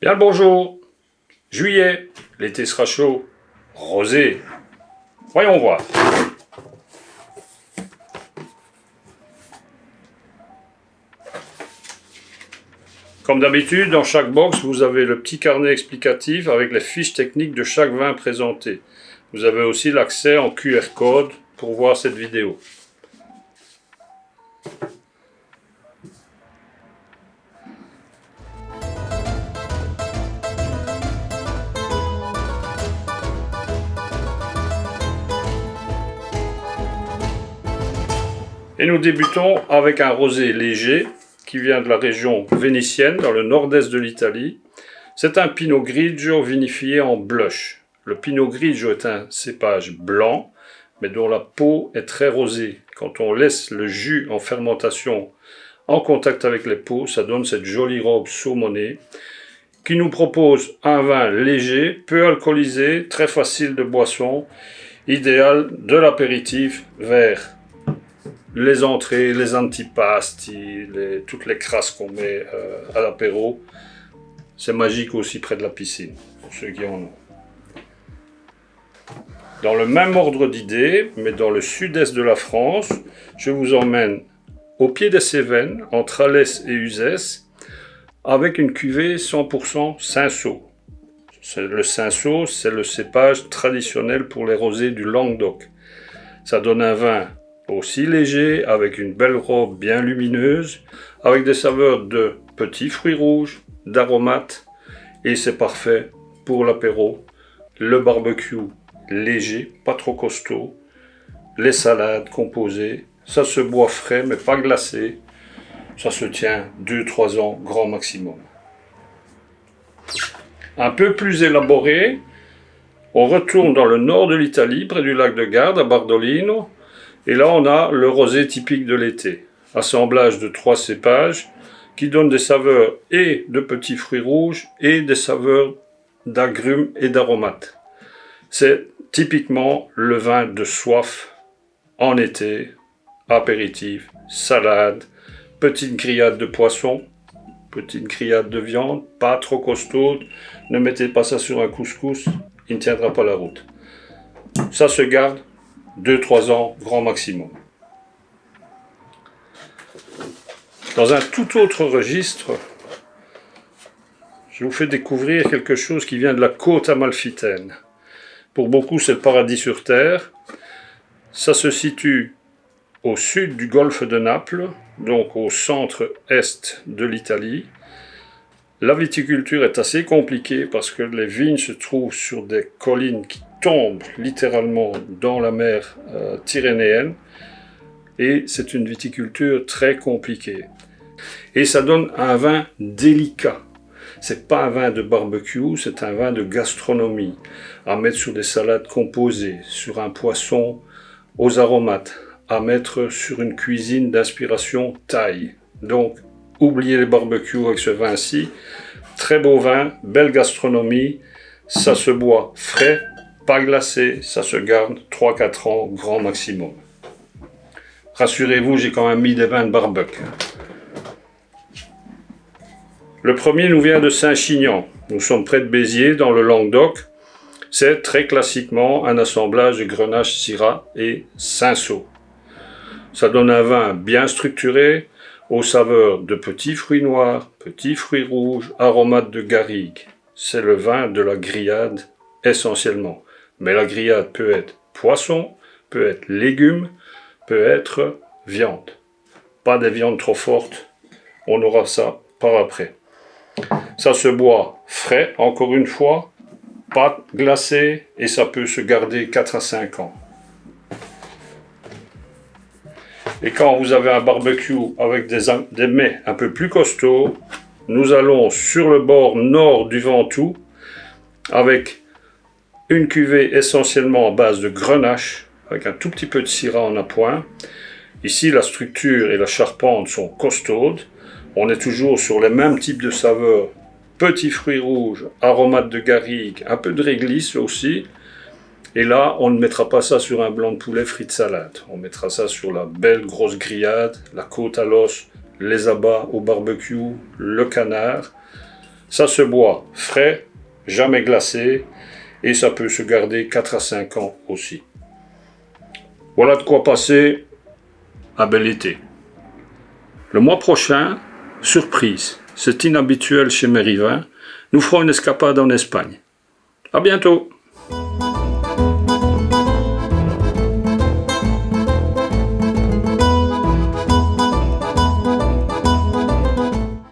Bien le bonjour. Juillet, l'été sera chaud. Rosé. Voyons voir. Comme d'habitude, dans chaque box, vous avez le petit carnet explicatif avec les fiches techniques de chaque vin présenté. Vous avez aussi l'accès en QR code pour voir cette vidéo. Et nous débutons avec un rosé léger qui vient de la région vénitienne, dans le nord-est de l'Italie. C'est un Pinot Grigio vinifié en blush. Le Pinot Grigio est un cépage blanc, mais dont la peau est très rosée. Quand on laisse le jus en fermentation en contact avec les peaux, ça donne cette jolie robe saumonée qui nous propose un vin léger, peu alcoolisé, très facile de boisson, idéal de l'apéritif vers les entrées, les antipasti, toutes les crasses qu'on met à l'apéro. C'est magique aussi près de la piscine, pour ceux qui en ont. Dans le même ordre d'idées, mais dans le sud-est de la France, je vous emmène au pied des Cévennes, entre Alès et Uzès, avec une cuvée 100% Cinsault. Le Cinsault, c'est le cépage traditionnel pour les rosés du Languedoc. Ça donne un vin aussi léger, avec une belle robe bien lumineuse, avec des saveurs de petits fruits rouges, d'aromates, et c'est parfait pour l'apéro, le barbecue léger, pas trop costaud, les salades composées, ça se boit frais mais pas glacé, ça se tient 2-3 ans grand maximum. Un peu plus élaboré, on retourne dans le nord de l'Italie, près du lac de Garde, à Bardolino. Et là, on a le rosé typique de l'été. Assemblage de 3 cépages qui donnent des saveurs et de petits fruits rouges et des saveurs d'agrumes et d'aromates. C'est typiquement le vin de soif en été, apéritif, salade, petite grillade de poisson, petite grillade de viande, pas trop costaude. Ne mettez pas ça sur un couscous, il ne tiendra pas la route. Ça se garde 2-3 ans, grand maximum. Dans un tout autre registre, je vous fais découvrir quelque chose qui vient de la côte amalfitaine. Pour beaucoup, c'est le paradis sur terre. Ça se situe au sud du golfe de Naples, donc au centre-est de l'Italie. La viticulture est assez compliquée parce que les vignes se trouvent sur des collines qui tombent littéralement dans la mer Tyrrhénienne et c'est une viticulture très compliquée. Et ça donne un vin délicat. C'est pas un vin de barbecue, c'est un vin de gastronomie, à mettre sur des salades composées, sur un poisson aux aromates, à mettre sur une cuisine d'inspiration thaï. Donc, oubliez les barbecues avec ce vin-ci. Très beau vin, belle gastronomie, ça se boit frais, pas glacé, ça se garde 3-4 ans, grand maximum. Rassurez-vous, j'ai quand même mis des vins de barbecue. Le premier nous vient de Saint-Chinian. Nous sommes près de Béziers, dans le Languedoc. C'est très classiquement un assemblage de Grenache, Syrah et Cinsault. Ça donne un vin bien structuré, aux saveurs de petits fruits noirs, petits fruits rouges, aromates de garrigue. C'est le vin de la grillade essentiellement. Mais la grillade peut être poisson, peut être légumes, peut être viande. Pas des viandes trop fortes, on aura ça par après. Ça se boit frais, encore une fois, pas glacé, et ça peut se garder 4 à 5 ans. Et quand vous avez un barbecue avec des mets un peu plus costauds, nous allons sur le bord nord du Ventoux avec une cuvée essentiellement à base de grenache, avec un tout petit peu de syrah en appoint. Ici, la structure et la charpente sont costaudes. On est toujours sur les mêmes types de saveurs. Petits fruits rouges, aromates de garrigue, un peu de réglisse aussi. Et là, on ne mettra pas ça sur un blanc de poulet frites salade. On mettra ça sur la belle grosse grillade, la côte à l'os, les abats au barbecue, le canard. Ça se boit frais, jamais glacé, et ça peut se garder 4 à 5 ans aussi. Voilà de quoi passer un bel été. Le mois prochain, surprise, c'est inhabituel chez Mérivain, nous ferons une escapade en Espagne. À bientôt!